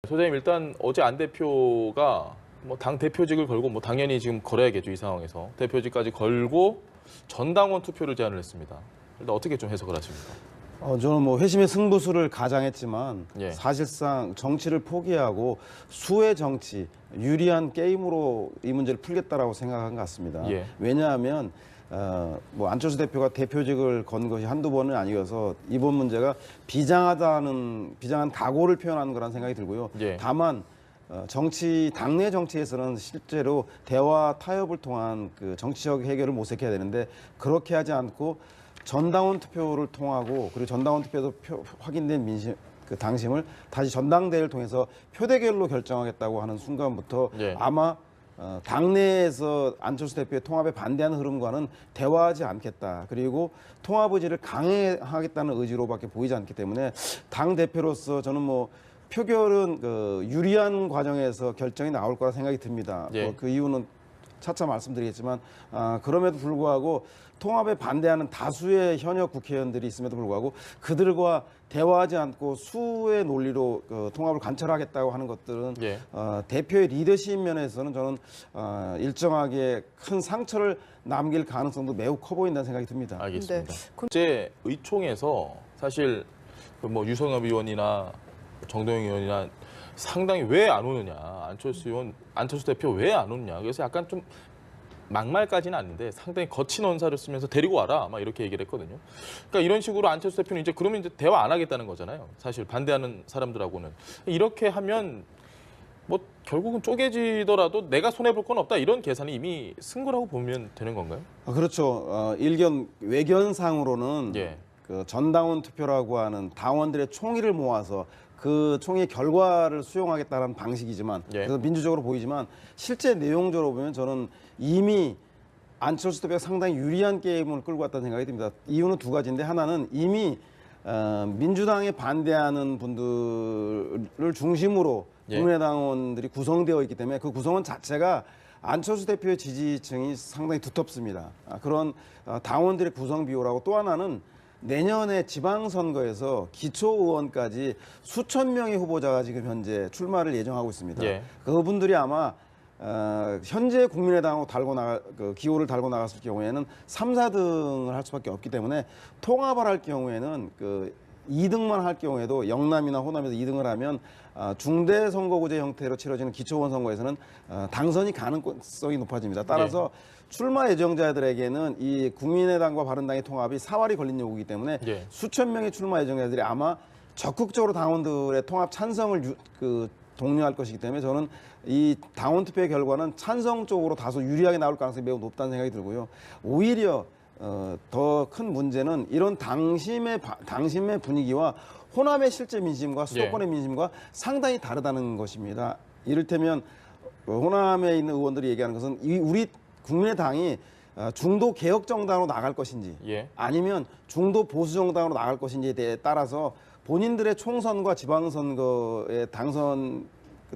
소장님 일단 어제 안 대표가 뭐 당 대표직을 걸고 뭐 당연히 지금 걸어야겠죠 이 상황에서 대표직까지 걸고 전당원 투표를 제안을 했습니다. 일단 어떻게 좀 해석을 하십니까? 저는 뭐 회심의 승부수를 가장했지만 예. 사실상 정치를 포기하고 수의 정치, 유리한 게임으로 이 문제를 풀겠다라고 생각한 것 같습니다. 예. 왜냐하면 뭐 안철수 대표가 대표직을 건 것이 한두 번은 아니어서 이번 문제가 비장한 각오를 표현하는 거라는 생각이 들고요. 예. 다만 당내 정치에서는 실제로 대화 타협을 통한 그 정치적 해결을 모색해야 되는데 그렇게 하지 않고 전당원 투표를 통하고 그리고 전당원 투표에서 확인된 민심 그 당심을 다시 전당대회를 통해서 표대결로 결정하겠다고 하는 순간부터 예. 아마 당내에서 안철수 대표의 통합에 반대하는 흐름과는 대화하지 않겠다. 그리고 통합 의지를 강화하겠다는 의지로밖에 보이지 않기 때문에 당 대표로서 저는 뭐 표결은 그 유리한 과정에서 결정이 나올 거라 생각이 듭니다. 예. 그 이유는 차차 말씀드리겠지만 그럼에도 불구하고 통합에 반대하는 다수의 현역 국회의원들이 있음에도 불구하고 그들과 대화하지 않고 수의 논리로 통합을 관철하겠다고 하는 것들은 예. 대표의 리더십 면에서는 저는 일정하게 큰 상처를 남길 가능성도 매우 커 보인다는 생각이 듭니다. 알겠습니다. 어제 의총에서 사실 뭐 유성엽 의원이나 정동영 의원이나 상당히 왜 안 오느냐, 안철수 대표 왜 안 오느냐. 그래서 약간 좀 막말까지는 아닌데 상당히 거친 언사를 쓰면서 데리고 와라 막 이렇게 얘기를 했거든요. 그러니까 이런 식으로 안철수 대표는 이제 그러면 이제 대화 안 하겠다는 거잖아요. 사실 반대하는 사람들하고는 이렇게 하면 뭐 결국은 쪼개지더라도 내가 손해 볼 건 없다 이런 계산이 이미 쓴 거라고 보면 되는 건가요? 그렇죠. 외견상으로는 예. 그 전당원 투표라고 하는 당원들의 총의를 모아서 그 총의 결과를 수용하겠다는 방식이지만 예. 그래서 민주적으로 보이지만 실제 내용적으로 보면 저는 이미 안철수 대표가 상당히 유리한 게임을 끌고 왔다는 생각이 듭니다. 이유는 두 가지인데 하나는 이미 민주당에 반대하는 분들을 중심으로 예. 국민의당원들이 구성되어 있기 때문에 그 구성원 자체가 안철수 대표의 지지층이 상당히 두텁습니다. 그런 당원들의 구성 비율하고 또 하나는 내년에 지방선거에서 기초의원까지 수천 명의 후보자가 지금 현재 출마를 예정하고 있습니다. 예. 그분들이 아마 현재 국민의당하고 기호를 달고 나갔을 경우에는 3, 4등을 할 수밖에 없기 때문에 통합을 할 경우에는 2등만 할 경우에도 영남이나 호남에서 2등을 하면 중대 선거구제 형태로 치러지는 기초의원 선거에서는 당선이 가능성이 높아집니다. 따라서 출마 예정자들에게는 이 국민의당과 바른당의 통합이 사활이 걸린 요구이기 때문에 수천 명의 출마 예정자들이 아마 적극적으로 당원들의 통합 찬성을 독려할 것이기 때문에 저는 이 당원 투표의 결과는 찬성 쪽으로 다소 유리하게 나올 가능성이 매우 높다는 생각이 들고요. 오히려 더 큰 문제는 이런 당심의 분위기와 호남의 실제 민심과 수도권의 민심과 상당히 다르다는 것입니다. 이를테면 호남에 있는 의원들이 얘기하는 것은 우리 국민의당이 중도 개혁 정당으로 나갈 것인지 아니면 중도 보수 정당으로 나갈 것인지에 따라서 본인들의 총선과 지방선거의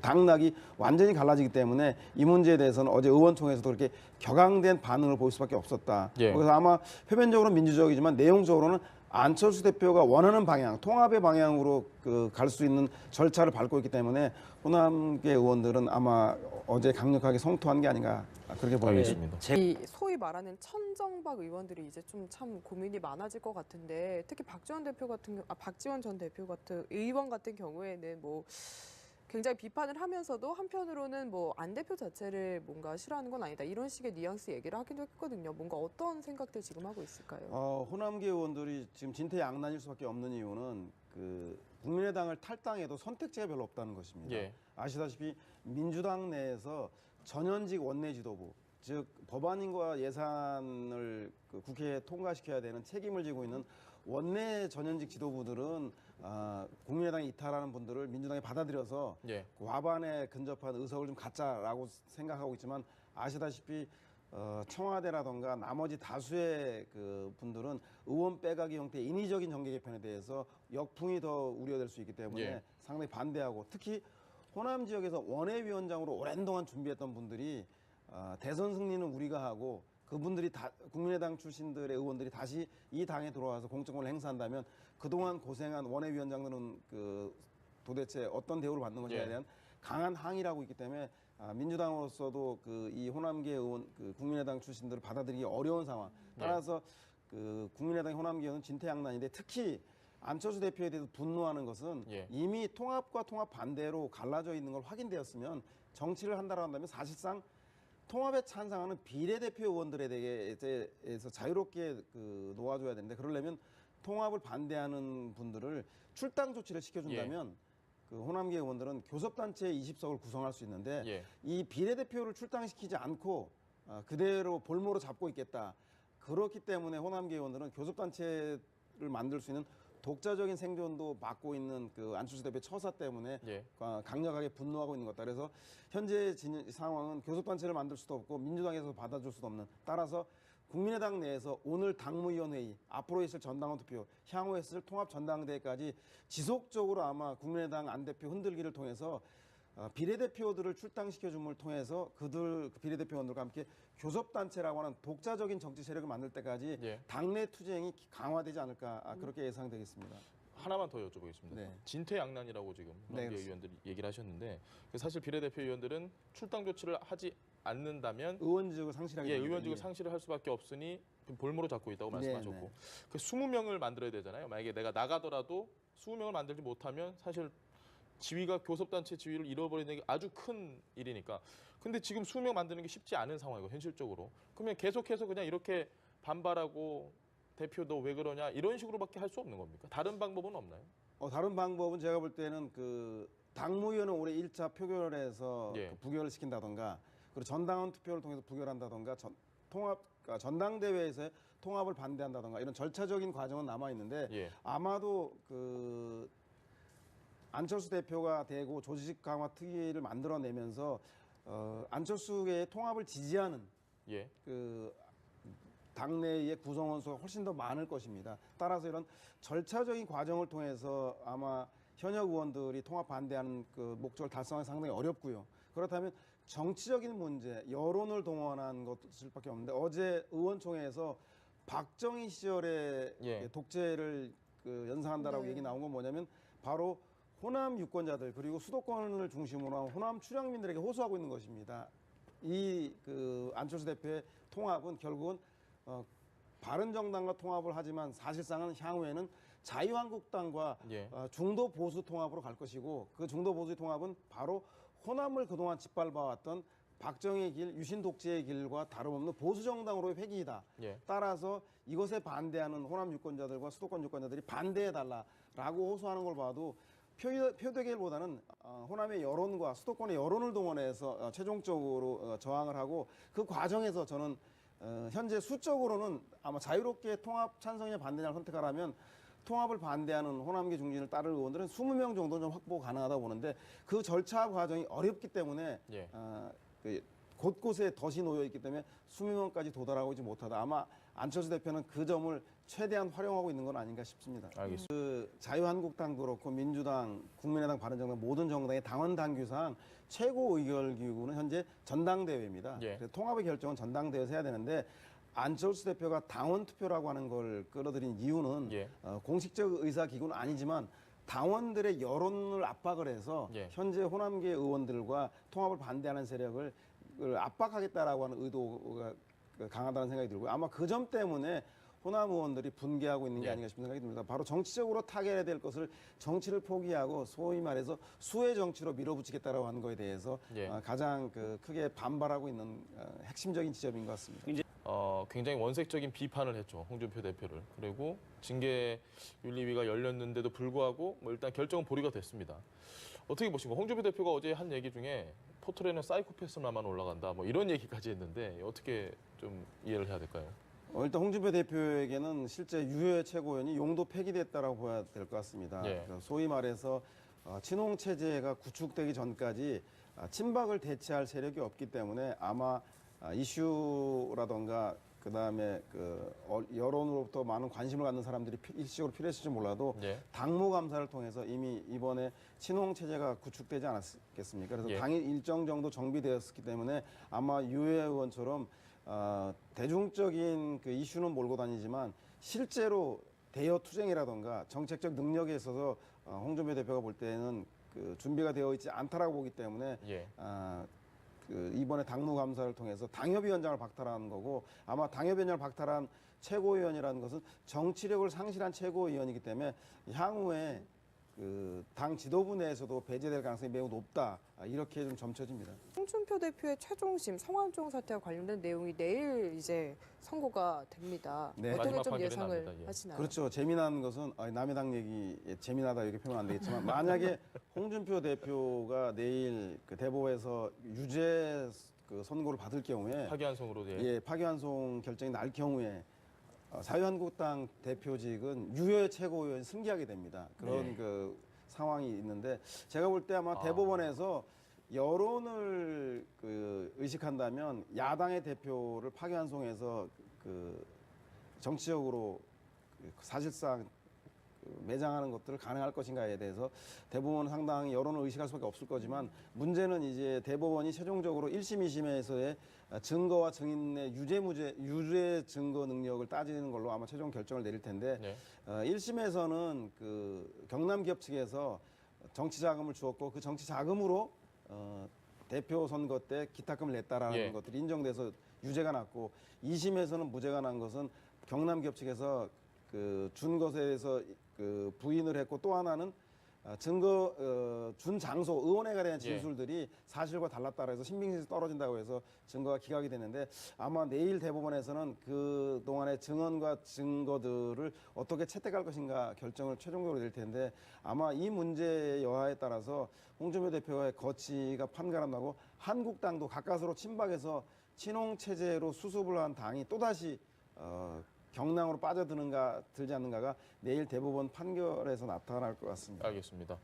당락이 완전히 갈라지기 때문에 이 문제에 대해서는 어제 의원총회에서도 그렇게 격앙된 반응을 보일 수밖에 없었다. 그래서 아마 표면적으로는 민주적이지만 내용적으로는 안철수 대표가 원하는 방향, 통합의 방향으로 갈 수 있는 절차를 밟고 있기 때문에 호남계 의원들은 아마 어제 강력하게 성토한 게 아닌가 그렇게 보입니다. 이 소위 말하는 천정박 의원들이 이제 좀 참 고민이 많아질 것 같은데 특히 박지원 전 대표 같은 의원 같은 경우에는 뭐 굉장히 비판을 하면서도 한편으로는 뭐 안 대표 자체를 뭔가 싫어하는 건 아니다 이런 식의 뉘앙스 얘기를 하기도 했거든요. 뭔가 어떤 생각들 지금 하고 있을까요? 호남계 의원들이 지금 진퇴양난일 수밖에 없는 이유는 국민의당을 탈당해도 선택지가 별로 없다는 것입니다. 아시다시피 민주당 내에서 전현직 원내 지도부 즉 법안과 예산을 국회에 통과시켜야 되는 책임을 지고 있는 원내 전현직 지도부들은 국민의당에 이탈하는 분들을 민주당이 받아들여서 과반에 근접한 의석을 좀 갖자라고 생각하고 있지만 아시다시피 청와대라던가 나머지 다수의 분들은 의원 빼가기 형태의 인위적인 정계 개편에 대해서 역풍이 더 우려될 수 있기 때문에 상당히 반대하고 특히 호남 지역에서 원외위원장으로 오랜 동안 준비했던 분들이 대선 승리는 우리가 하고 그분들이 국민의당 출신들의 의원들이 다시 이 당에 들어와서 공천권을 행사한다면 그동안 고생한 원외위원장들은 도대체 어떤 대우를 받는 것인가에 예. 대한 강한 항의라고 있기 때문에 민주당으로서도 그 이 호남계 의원, 그 국민의당 출신들을 받아들이기 어려운 상황. 따라서 그 국민의당 호남계 의원은 진퇴양난인데 특히 안철수 대표에 대해서 분노하는 것은 예. 이미 통합과 통합 반대로 갈라져 있는 걸 확인되었으면 정치를 한다고 한다면 사실상 통합에 찬성하는 비례대표 의원들에 대해서 자유롭게 그 놓아줘야 되는데 그러려면 통합을 반대하는 분들을 출당 조치를 시켜준다면 그 호남계 의원들은 교섭단체 20석을 구성할 수 있는데 예. 이 비례대표를 출당시키지 않고 그대로 볼모로 잡고 있겠다. 그렇기 때문에 호남계 의원들은 교섭단체를 만들 수 있는 독자적인 생존도 막고 있는 그 안철수 대표의 처사 때문에 예. 강력하게 분노하고 있는 것 같다. 그래서 현재 상황은 교섭단체를 만들 수도 없고 민주당에서 받아줄 수도 없는. 따라서 국민의당 내에서 오늘 당무위원회의, 앞으로 있을 전당원 투표, 향후 있을 통합 전당대회까지 지속적으로 아마 국민의당 안 대표 흔들기를 통해서 비례대표들을 출당시켜줌을 통해서 그 비례대표원들과 함께 교섭단체라고 하는 독자적인 정치 세력을 만들 때까지 예. 당내 투쟁이 강화되지 않을까 그렇게 예상되겠습니다. 하나만 더 여쭤보겠습니다. 네. 진퇴양난이라고 지금 네, 호남계 그렇습니다. 의원들이 얘기를 하셨는데 사실 비례대표 의원들은 출당 조치를 하지 않는다면 의원직을 상실하게 예, 됩니다. 의원직을 예. 상실을 할 수밖에 없으니 볼모로 잡고 있다고 말씀하셨고 네. 그 20명을 만들어야 되잖아요. 만약에 내가 나가더라도 20명을 만들지 못하면 사실 지위가 교섭단체 지위를 잃어버리는 게 아주 큰 일이니까. 근데 지금 20명 만드는 게 쉽지 않은 상황이고 현실적으로. 그러면 계속해서 그냥 이렇게 반발하고 대표 너 왜 그러냐 이런 식으로밖에 할 수 없는 겁니까? 다른 방법은 없나요? 다른 방법은 제가 볼 때는 그 당무위원회 올해 1차 표결에서 예. 그 부결을 시킨다던가 그리고 전당원 투표를 통해서 부결한다던가 전당대회에서 통합을 반대한다던가 이런 절차적인 과정은 남아 있는데 예. 아마도 그 안철수 대표가 되고 조직 강화 특위를 만들어내면서 안철수의 통합을 지지하는 예. 그 당내의 구성원 수가 훨씬 더 많을 것입니다. 따라서 이런 절차적인 과정을 통해서 아마 현역 의원들이 통합 반대하는 그 목적을 달성하기 상당히 어렵고요. 그렇다면 정치적인 문제, 여론을 동원한 것일밖에 없는데 어제 의원총회에서 박정희 시절에 예. 독재를 그 연상한다라고 네. 얘기 나온 건 뭐냐면 바로 호남 유권자들 그리고 수도권을 중심으로 한 호남 출향민들에게 호소하고 있는 것입니다. 이 그 안철수 대표의 통합은 결국은 바른정당과 통합을 하지만 사실상은 향후에는 자유한국당과 예. 중도 보수 통합으로 갈 것이고 그 중도 보수 통합은 바로 호남을 그동안 짓밟아왔던 박정희의 길, 유신 독재의 길과 다름없는 보수 정당으로의 회귀이다. 예. 따라서 이것에 반대하는 호남 유권자들과 수도권 유권자들이 반대해달라라고 호소하는 걸 봐도 표대결보다는 호남의 여론과 수도권의 여론을 동원해서 최종적으로 저항을 하고 그 과정에서 저는 현재 수적으로는 아마 자유롭게 통합 찬성이냐 반대냐를 선택하라면 통합을 반대하는 호남계 중진을 따를 의원들은 20명 정도는 좀 확보 가능하다고 보는데 그 절차 과정이 어렵기 때문에 예. 곳곳에 덫이 놓여 있기 때문에 20명까지 도달하고 있지 못하다. 아마 안철수 대표는 그 점을 최대한 활용하고 있는 건 아닌가 싶습니다. 알겠습니다. 그 자유한국당도 그렇고 민주당, 국민의당, 바른정당 모든 정당의 당원 당규상 최고 의결 기구는 현재 전당대회입니다. 예. 그래서 통합의 결정은 전당대회에서 해야 되는데 안철수 대표가 당원 투표라고 하는 걸 끌어들인 이유는 예. 공식적 의사 기구는 아니지만 당원들의 여론을 압박을 해서 예. 현재 호남계 의원들과 통합을 반대하는 세력을 압박하겠다라고 하는 의도가 강하다는 생각이 들고요. 아마 그 점 때문에 호남 의원들이 분개하고 있는 게 예. 아닌가 싶은 생각이 듭니다. 바로 정치적으로 타결해야 될 것을 정치를 포기하고 소위 말해서 수혜 정치로 밀어붙이겠다라고 하는 거에 대해서 예. 가장 크게 반발하고 있는 핵심적인 지점인 것 같습니다. 굉장히 원색적인 비판을 했죠. 홍준표 대표를. 그리고 징계윤리위가 열렸는데도 불구하고 뭐 일단 결정은 보류가 됐습니다. 어떻게 보신가요? 홍준표 대표가 어제 한 얘기 중에 포털에는 사이코패스만 올라간다. 뭐 이런 얘기까지 했는데 어떻게 좀 이해를 해야 될까요? 일단 홍준표 대표에게는 실제 유해 최고위원이 용도 폐기됐다라고 봐야 될 것 같습니다. 예. 소위 말해서 친홍 체제가 구축되기 전까지 친박을 대체할 세력이 없기 때문에 아마 이슈라던가 그다음에 여론으로부터 많은 관심을 갖는 사람들이 일시적으로 필요했을지 몰라도 예. 당무 감사를 통해서 이미 이번에 친홍 체제가 구축되지 않았겠습니까? 그래서 예. 당이 일정 정도 정비되었기 때문에 아마 유해 의원처럼 대중적인 그 이슈는 몰고 다니지만 실제로 대여 투쟁이라던가 정책적 능력에 있어서 홍준표 대표가 볼 때는 그 준비가 되어 있지 않다라고 보기 때문에 예. 그 이번에 당무감사를 통해서 당협위원장을 박탈한 거고 아마 당협위원장을 박탈한 최고위원이라는 것은 정치력을 상실한 최고위원이기 때문에 향후에 그 당 지도부 내에서도 배제될 가능성이 매우 높다 이렇게 좀 점쳐집니다. 홍준표 대표의 최종심 성완종 사태와 관련된 내용이 내일 이제 선고가 됩니다. 네. 어떻게 마지막 좀 판결이 예상을 납니다. 예. 하시나요? 그렇죠. 재미난 것은 남의 당 얘기 재미나다 이렇게 표현 안 되겠지만 만약에 홍준표 대표가 내일 그 대법에서 유죄 그 선고를 받을 경우에 파기환송으로 예, 파기환송 결정이 날 경우에 자유한국당 대표직은 유효의 최고위원이 승계하게 됩니다. 그런 네. 그 상황이 있는데 제가 볼 때 아마 대법원에서 여론을 그 의식한다면 야당의 대표를 파기환송해서 그 정치적으로 그 사실상 그 매장하는 것들을 가능할 것인가에 대해서 대법원은 상당히 여론을 의식할 수밖에 없을 거지만 문제는 이제 대법원이 최종적으로 1심, 2심에서의 증거와 증인의 유죄 증거 능력을 따지는 걸로 아마 최종 결정을 내릴 텐데 네. 1심에서는 그 경남기업 측에서 정치 자금을 주었고 그 정치 자금으로 대표 선거 때 기탁금을 냈다라는 예. 것들이 인정돼서 유죄가 났고 2심에서는 무죄가 난 것은 경남기업 측에서 그 준 것에 대해서 그 부인을 했고 또 하나는 준 장소 의원회가 대한 진술들이 사실과 달랐다고 해서 신빙성이 떨어진다고 해서 증거가 기각이 되는데 아마 내일 대법원에서는 그 동안의 증언과 증거들을 어떻게 채택할 것인가 결정을 최종적으로 낼 텐데 아마 이 문제의 여하에 따라서 홍준표 대표의 거취가 판가름나고 한국당도 가까스로 친박에서 친홍 체제로 수습을 한 당이 또다시 경랑으로 빠져드는가 들지 않는가가 내일 대법원 판결에서 나타날 것 같습니다. 알겠습니다.